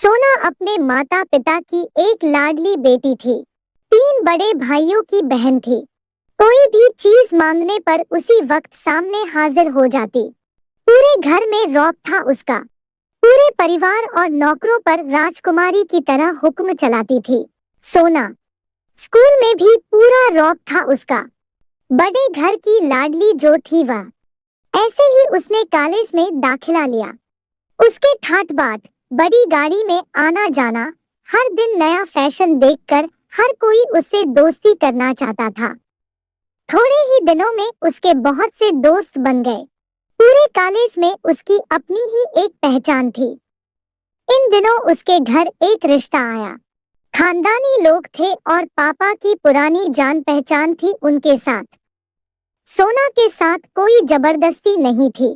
सोना अपने माता पिता की एक लाडली बेटी थी। 3 बड़े भाइयों की बहन थी। कोई भी चीज मांगने पर उसी वक्त सामने हाजिर हो जाती। पूरे घर में रौब था उसका। पूरे परिवार और नौकरों पर राजकुमारी की तरह हुक्म चलाती थी। सोना स्कूल में भी पूरा रौब था उसका। बड़े घर की लाडली जो थी वह। ऐसे ही उसने कॉलेज में दाखिला लिया। उसके ठाट बाट, बड़ी गाड़ी में आना जाना, हर दिन नया फैशन देखकर हर कोई उससे दोस्ती करना चाहता था। थोड़े ही दिनों में उसके बहुत से दोस्त बन गए। पूरे कॉलेज में उसकी अपनी ही एक पहचान थी। इन दिनों उसके घर एक रिश्ता आया। खानदानी लोग थे और पापा की पुरानी जान पहचान थी उनके साथ। सोना के साथ कोई जबरदस्ती नहीं थी,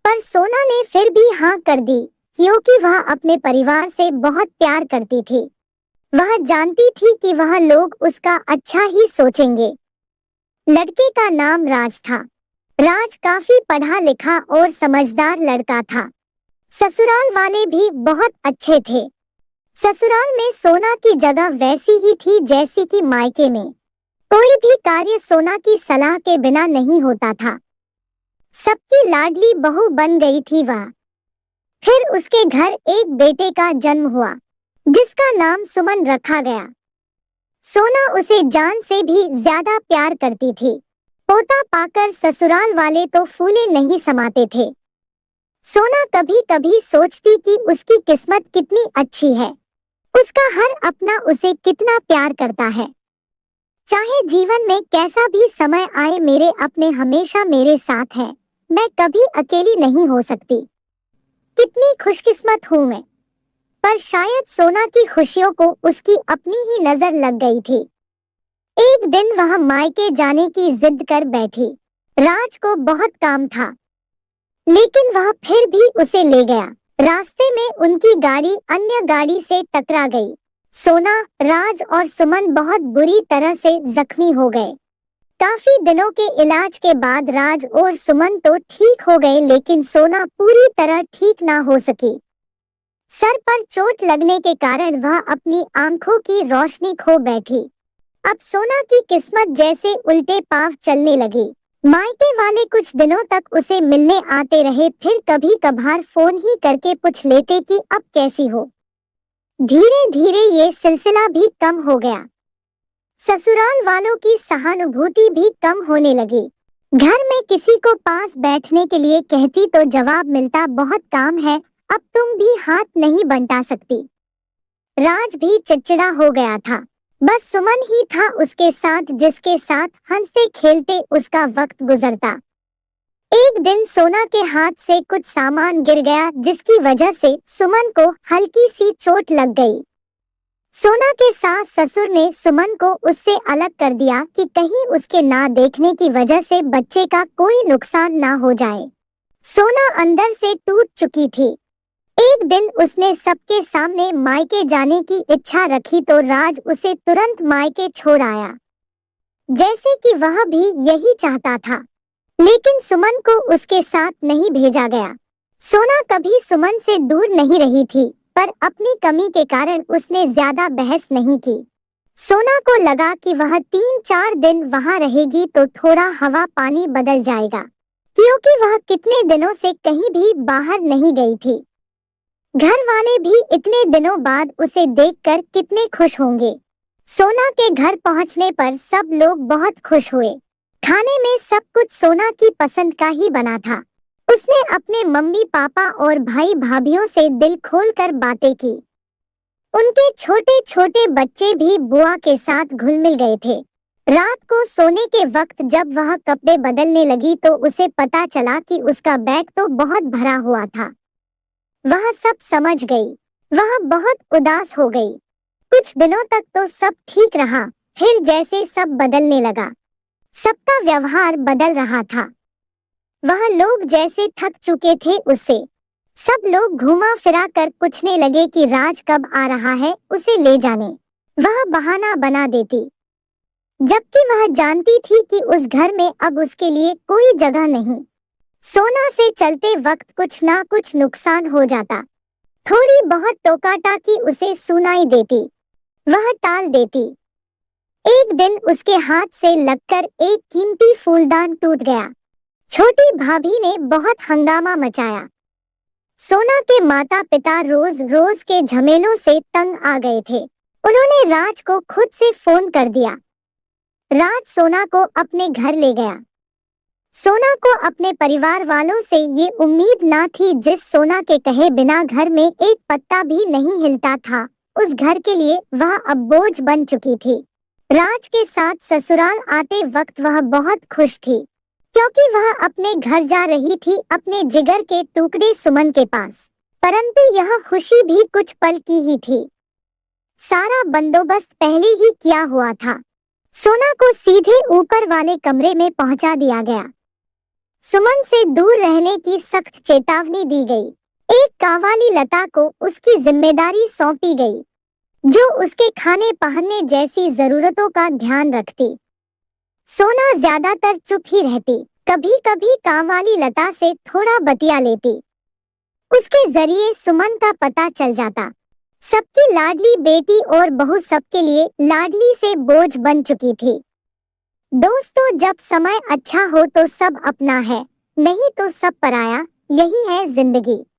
पर सोना ने फिर भी हाँ कर दी, क्योंकि वह अपने परिवार से बहुत प्यार करती थी। वह जानती थी कि वह लोग उसका अच्छा ही सोचेंगे। लड़के का नाम राज था। राज काफी पढ़ा लिखा और समझदार लड़का था। ससुराल वाले भी बहुत अच्छे थे। ससुराल में सोना की जगह वैसी ही थी जैसी कि मायके में। कोई भी कार्य सोना की सलाह के बिना नहीं होता था। सबकी लाडली बहू बन गई थी वह। फिर उसके घर एक बेटे का जन्म हुआ, जिसका नाम सुमन रखा गया। सोना उसे जान से भी ज्यादा प्यार करती थी। पोता पाकर ससुराल वाले तो फूले नहीं समाते थे। सोना कभी कभी सोचती कि उसकी किस्मत कितनी अच्छी है। उसका हर अपना उसे कितना प्यार करता है। चाहे जीवन में कैसा भी समय आए, मेरे अपने हमेशा मेरे साथ है। मैं कभी अकेली नहीं हो सकती। कितनी खुशकिस्मत हूँ मैं। पर शायद सोना की खुशियों को उसकी अपनी ही नजर लग गई थी। एक दिन वह मायके जाने की जिद कर बैठी। राज को बहुत काम था, लेकिन वह फिर भी उसे ले गया। रास्ते में उनकी गाड़ी अन्य गाड़ी से टकरा गई। सोना, राज और सुमन बहुत बुरी तरह से जख्मी हो गए। काफी दिनों के इलाज के बाद राज और सुमन तो ठीक हो गए, लेकिन सोना पूरी तरह ठीक ना हो सकी। सर पर चोट लगने के कारण वह अपनी आंखों की रोशनी खो बैठी। अब सोना की किस्मत जैसे उल्टे पांव चलने लगी। मायके वाले कुछ दिनों तक उसे मिलने आते रहे, फिर कभी कभार फोन ही करके पूछ लेते कि अब कैसी हो। धीरे धीरे ये सिलसिला भी कम हो गया। ससुराल वालों की सहानुभूति भी कम होने लगी। घर में किसी को पास बैठने के लिए कहती तो जवाब मिलता, बहुत काम है, अब तुम भी हाथ नहीं बंटा सकती। राज भी चिड़चिड़ा हो गया था। बस सुमन ही था उसके साथ, जिसके साथ हंसते खेलते उसका वक्त गुजरता। एक दिन सोना के हाथ से कुछ सामान गिर गया, जिसकी वजह से सुमन को हल्की सी चोट लग गई। सोना के सास ससुर ने सुमन को उससे अलग कर दिया कि कहीं उसके ना देखने की वजह से बच्चे का कोई नुकसान ना हो जाए। सोना अंदर से टूट चुकी थी। एक दिन उसने सबके सामने मायके जाने की इच्छा रखी तो राज उसे तुरंत मायके छोड़ आया, जैसे कि वह भी यही चाहता था। लेकिन सुमन को उसके साथ नहीं भेजा गया। सोना कभी सुमन से दूर नहीं रही थी, पर अपनी कमी के कारण उसने ज्यादा बहस नहीं की। सोना को लगा कि वह 3-4 दिन वहां रहेगी तो थोड़ा हवा पानी बदल जाएगा, क्योंकि वह कितने दिनों से कहीं भी बाहर नहीं गई थी। घर वाले भी इतने दिनों बाद उसे देखकर कितने खुश होंगे। सोना के घर पहुंचने पर सब लोग बहुत खुश हुए। खाने में सब कुछ सोना की पसंद का ही बना था। उसने अपने मम्मी पापा और भाई भाभीियों से दिल खोलकर बातें की। उनके छोटे छोटे बच्चे भी बुआ के साथ घुल मिल गए थे। रात को सोने के वक्त जब वह कपड़े बदलने लगी तो उसे पता चला कि उसका बैग तो बहुत भरा हुआ था। वह सब समझ गई। वह बहुत उदास हो गई। कुछ दिनों तक तो सब ठीक रहा, फिर जैसे सब बदलने लगा। सबका व्यवहार बदल रहा था। वह लोग जैसे थक चुके थे उससे। सब लोग घुमा फिरा कर पूछने लगे कि राज कब आ रहा है, उसे ले जाने। वह बहाना बना देती, जबकि वह जानती थी कि उस घर में अब उसके लिए कोई जगह नहीं। सोना से चलते वक्त कुछ ना कुछ नुकसान हो जाता। थोड़ी बहुत टोका-टाकी उसे सुनाई देती, वह टाल देती। एक दिन उसके हाथ से लगकर एक कीमती फूलदान टूट गया। छोटी भाभी ने बहुत हंगामा मचाया। सोना के माता पिता रोज रोज के झमेलों से तंग आ गए थे। उन्होंने राज को खुद से फोन कर दिया। राज सोना को अपने घर ले गया। सोना को अपने परिवार वालों से ये उम्मीद ना थी। जिस सोना के कहे बिना घर में एक पत्ता भी नहीं हिलता था, उस घर के लिए वह अब बोझ बन चुकी थी। राज के साथ ससुराल आते वक्त वह बहुत खुश थी, क्योंकि वह अपने घर जा रही थी, अपने जिगर के टुकड़े सुमन के पास। परंतु यह खुशी भी कुछ पल की ही थी। सारा बंदोबस्त पहले ही किया हुआ था। सोना को सीधे ऊपर वाले कमरे में पहुंचा दिया गया। सुमन से दूर रहने की सख्त चेतावनी दी गई। एक कांवाली लता को उसकी जिम्मेदारी सौंपी गई, जो उसके खाने पहनने जैसी जरूरतों का ध्यान रखती। सोना ज्यादातर चुप ही रहती, कभी कभी कांवाली लता से थोड़ा बतिया लेती। उसके जरिए सुमन का पता चल जाता। सबकी लाडली बेटी और बहू सबके लिए लाडली से बोझ बन चुकी थी। दोस्तों, जब समय अच्छा हो तो सब अपना है, नहीं तो सब पराया। यही है जिंदगी।